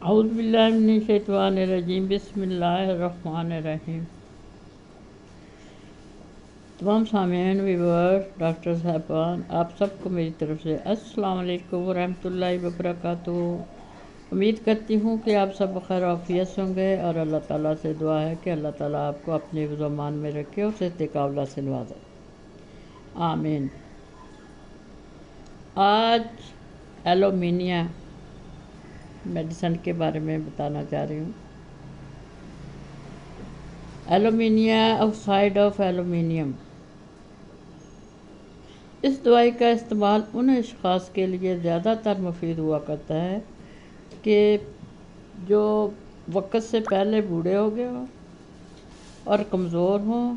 اعوذ باللہ من الشیطان الرجیم، بسم اللہ الرحمن الرحیم۔ تمام سامعین، ویورز، ڈاکٹر صاحبان، آپ سب کو میری طرف سے السلام علیکم ورحمۃ اللہ وبرکاتہ۔ امید کرتی ہوں کہ آپ سب بخیر عافیت سے ہوں گے، اور اللہ تعالیٰ سے دعا ہے کہ اللہ تعالیٰ آپ کو اپنے حفظ و امان میں رکھے اور صحت کاملہ سے نوازے، آمین۔ آج ایلومینیا میڈیسن کے بارے میں بتانا چاہ رہی ہوں۔ ایلومینیا آکسائڈ آف ایلومینیم، اس دوائی کا استعمال ان اشخاص کے لیے زیادہ تر مفید ہوا کرتا ہے کہ جو وقت سے پہلے بوڑھے ہو گئے ہوں اور کمزور ہوں،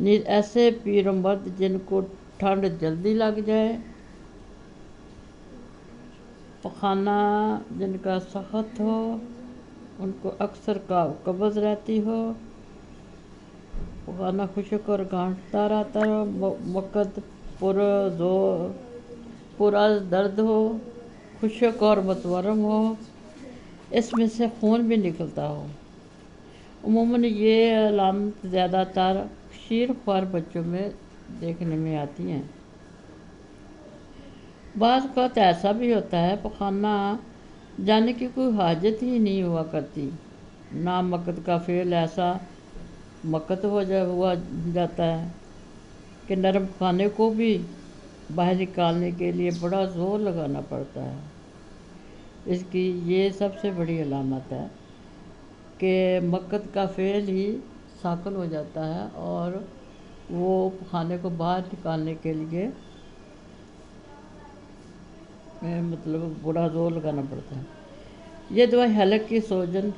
نیز ایسے پیر و مرد جن کو ٹھنڈ جلدی لگ جائے، پخانہ جن کا سخت ہو، ان کو اکثر قبض رہتی ہو، پخانہ خشک اور گانٹتا رہتا ہو، وقت پرز درد ہو، خشک اور متورم ہو، اس میں سے خون بھی نکلتا ہو۔ عموماً یہ علامت زیادہ تر شیر خوار بچوں میں دیکھنے میں آتی ہیں۔ بعض اوقات ایسا بھی ہوتا ہے پخانہ جانے کی کوئی حاجت ہی نہیں ہوا کرتی، نہ مقت کا فعل ایسا مقت ہوا جاتا ہے کہ نرم پخانے کو بھی باہر نکالنے کے لیے بڑا زور لگانا پڑتا ہے۔ اس کی یہ سب سے بڑی علامت ہے کہ مقت کا فعل ہی ثاقل ہو جاتا ہے اور وہ پخانے کو باہر نکالنے کے لیے بڑا زور لگانا پڑتا ہے۔ یہ دوائی حلق کی سوجن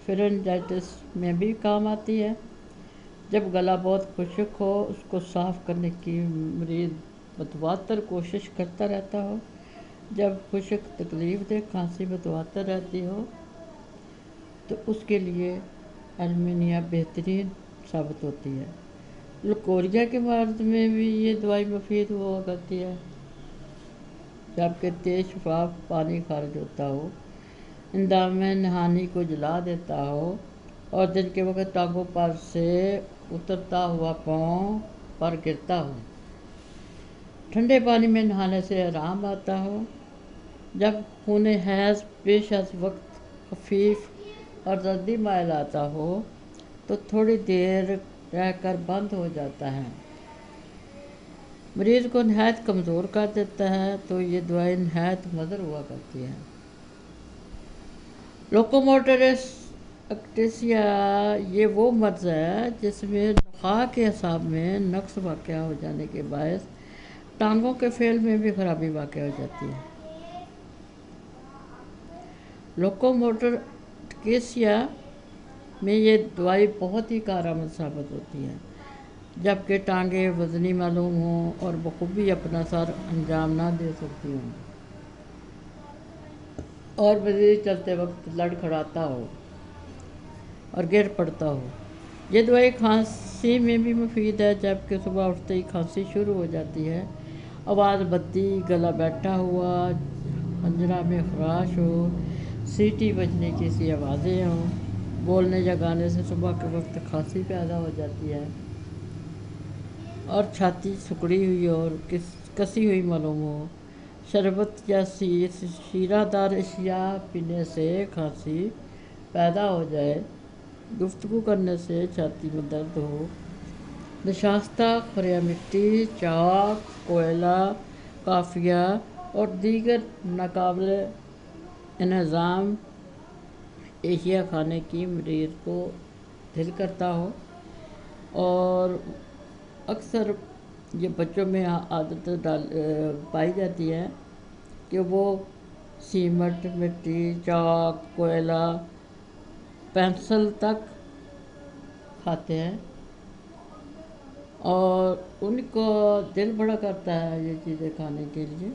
فرنجائٹس میں بھی کام آتی ہے۔ جب گلا بہت خشک ہو، اس کو صاف کرنے کی مریض متواتر کوشش کرتا رہتا ہو۔ جب خشک تکلیف دہ کھانسی متواتر رہتی ہو تو اس کے لیے ایلومینیا بہترین ثابت ہوتی ہے۔ لکوریا کے مرض میں بھی یہ دوائی مفید ہوا کرتی ہے۔ جبکہ تیز شفاف پانی خارج ہوتا ہو، اندام میں نہانی کو جلا دیتا ہو، اور دن کے وقت ٹانگوں پر سے اترتا ہوا پاؤں پر گرتا ہو، ٹھنڈے پانی میں نہانے سے آرام آتا ہو، جب خون حیض پیش از وقت خفیف اور زردی مائل آتا ہو تو تھوڑی دیر رہ کر بند ہو جاتا ہے، مریض کو نہایت کمزور کر دیتا ہے، تو یہ دوائی نہایت مضر ہوا کرتی ہے۔ لوکوموٹر ایکٹیسیا، یہ وہ مرض ہے جس میں نخاع کے اعصاب میں نقص واقع ہو جانے کے باعث ٹانگوں کے فعل میں بھی خرابی واقع ہو جاتی ہے۔ لوکوموٹر ایکٹیسیا میں یہ دوائی بہت ہی کارآمد ثابت ہوتی ہے، جبکہ ٹانگیں وزنی معلوم ہوں اور بخوبی اپنا سر انجام نہ دے سکتی ہوں اور مریض چلتے وقت لڑکھڑاتا ہو اور گر پڑتا ہو۔ یہ دوائی کھانسی میں بھی مفید ہے، جبکہ صبح اٹھتے ہی کھانسی شروع ہو جاتی ہے، آواز بدی، گلا بیٹھا ہوا، حنجرہ میں خراش ہو، سیٹی بجنے کی سی آوازیں ہوں، بولنے یا گانے سے صبح کے وقت کھانسی پیدا ہو جاتی ہے، اور چھاتی سکڑی ہوئی اور کسی ہوئی معلوم ہو، شربت یا شیرہ دار اشیاء پینے سے کھانسی پیدا ہو جائے، گفتگو کرنے سے چھاتی میں درد ہو، نشاستہ، خوریا مٹی، چاک، کوئلہ، کافیہ اور دیگر ناقابل انہضام اشیاء کھانے کی مریض کو دل کرتا ہو، اور اکثر یہ بچوں میں عادت پائی جاتی ہے کہ وہ سیمنٹ، مٹی، چاک، کوئلہ، پینسل تک کھاتے ہیں، اور ان کو دل بڑا کرتا ہے یہ چیزیں کھانے کے لیے۔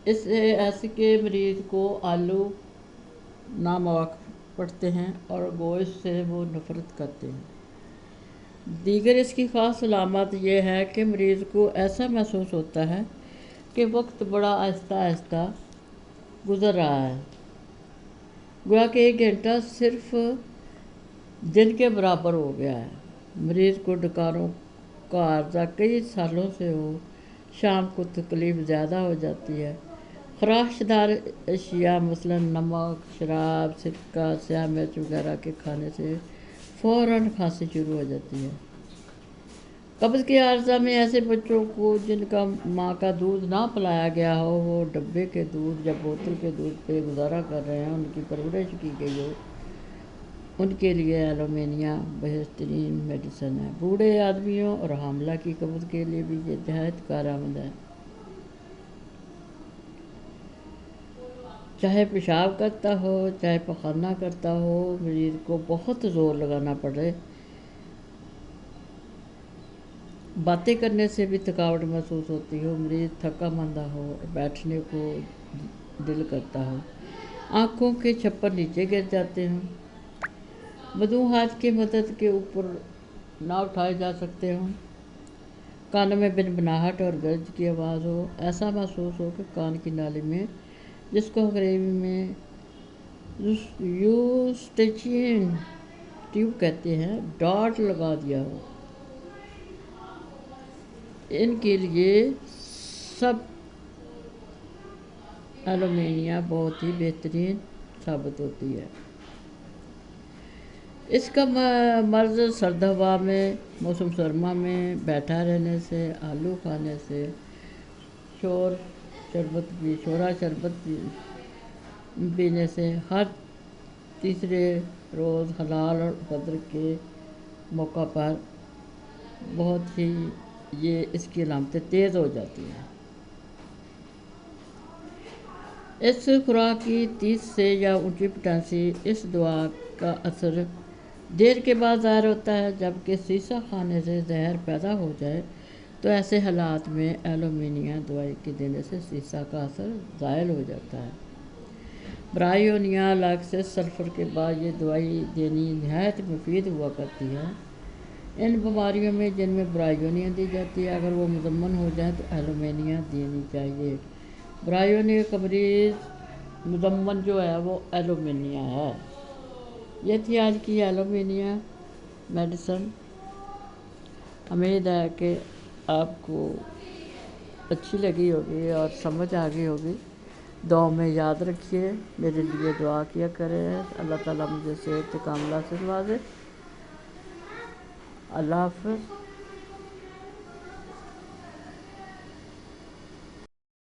اس ایسے کے مریض کو آلو نامواقف پڑتے ہیں اور گوشت سے وہ نفرت کرتے ہیں۔ دیگر اس کی خاص علامت یہ ہے کہ مریض کو ایسا محسوس ہوتا ہے کہ وقت بڑا آہستہ آہستہ گزر رہا ہے، گویا کہ 1 گھنٹہ صرف دن کے برابر ہو گیا ہے۔ مریض کو ڈکاروں کا عارضہ کئی سالوں سے ہو، شام کو تکلیف زیادہ ہو جاتی ہے۔ خراش دار اشیاء مثلاً نمک، شراب، سرکہ، سیاہ مرچ وغیرہ کے کھانے سے فوراً کھانسی شروع ہو جاتی ہے۔ قبض کے عارضہ میں ایسے بچوں کو جن کا ماں کا دودھ نہ پلایا گیا ہو، وہ ڈبے کے دودھ یا بوتل کے دودھ پہ گزارا کر رہے ہیں، ان کی پرورش کی گئی ہو، ان کے لیے ایلومینیا بہترین میڈیسن ہے۔ بوڑھے آدمیوں اور حاملہ کی قبض کے لیے بھی یہ نہایت کارآمد ہے۔ چاہے پیشاب کرتا ہو، چاہے پخانہ کرتا ہو، مریض کو بہت زور لگانا پڑے، باتیں کرنے سے بھی تھکاوٹ محسوس ہوتی ہو، مریض تھکا مندہ ہو، بیٹھنے کو دل کرتا ہو، آنکھوں کے چھپر نیچے گر جاتے ہوں، بدوہات کی مدد کے اوپر نہ اٹھائے جا سکتے ہوں، کانوں میں بنبناہٹ اور گرج کی آواز ہو، ایسا محسوس ہو کہ کان کی نالی میں، جس کو انگریزی میں یوسٹیچین ٹیوب کہتے ہیں، ڈاٹ لگا دیا ہو۔ ان کے لیے سب ایلومینیا بہت ہی بہترین ثابت ہوتی ہے۔ اس کا مرض سرد ہوا میں، موسم سرما میں بیٹھا رہنے سے، آلو کھانے سے، شورا شربت پینے سے، ہر تیسرے روز حلال اور فطر کے موقع پر بہت ہی اس کی علامتیں تیز ہو جاتی ہیں۔ اس خوراک کی تیز سے یا اونچی پوٹینسی، اس دوا کا اثر دیر کے بعد ظاہر ہوتا ہے، جبکہ سیسا کھانے سے زہر پیدا ہو جائے تو ایسے حالات میں ایلومینیا دوائی کے دینے سے سیسا کا اثر زائل ہو جاتا ہے۔ برائیونیا لاکسس سلفر کے بعد یہ دوائی دینی نہایت مفید ہوا کرتی ہے۔ ان بیماریوں میں جن میں برائیونیا دی جاتی ہے، اگر وہ مزمن ہو جائیں تو ایلومینیا دینی چاہیے۔ برائیونیا کا مریض مزمن جو ہے وہ ایلومینیا ہے۔ یہ تھی آج کی ایلومینیا میڈیسن۔ امید ہے کہ آپ کو اچھی لگی ہوگی اور سمجھ آ گئی ہوگی۔ دعاؤں میں یاد رکھیے، میرے لیے دعا کیا کریں، اللہ تعالیٰ مجھے صحت کاملہ سے نوازے۔ اللہ حافظ۔